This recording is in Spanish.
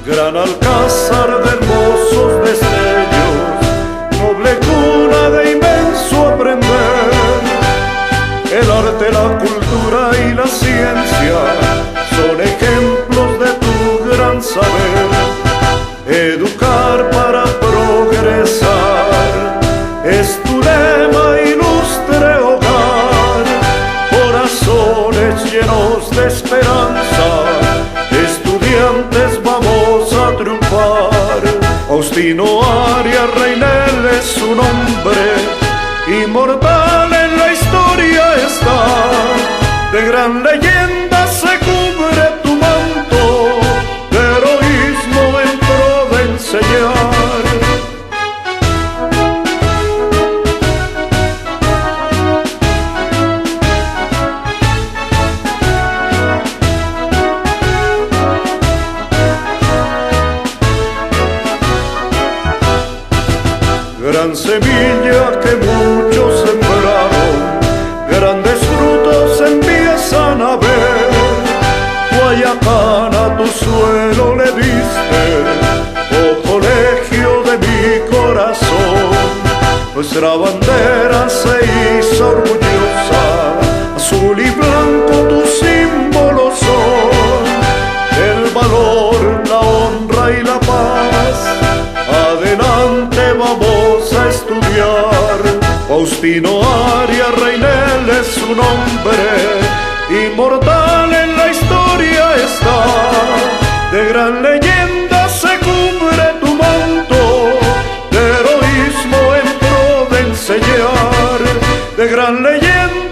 Gran alcázar de hermosos destellos, noble cuna de inmenso aprender. El arte, la cultura y la ciencia son ejemplos de tu gran saber. Educar para progresar es tu lema, ilustre hogar. Corazones llenos de esperanza, estudiantes vamos a triunfar. Faustino Arias Reynel es su nombre, inmortal en la historia está. De gran leyenda se cubre tu manto, de heroísmo en pro de enseñar. Gran semilla que muchos sembraron, grandes frutos empiezan a ver. Guayacán a tu suelo le diste, oh colegio de mi corazón. Nuestra bandera se hizo orgullosa, azul y blanco tus símbolos son. El valor, la honra y la paz, adelante vamos a estudiar. Faustino Arias Reynel es su nombre, inmortal en la historia está. De gran leyenda se cubre tu manto, de heroísmo en pro de enseñar. De gran leyenda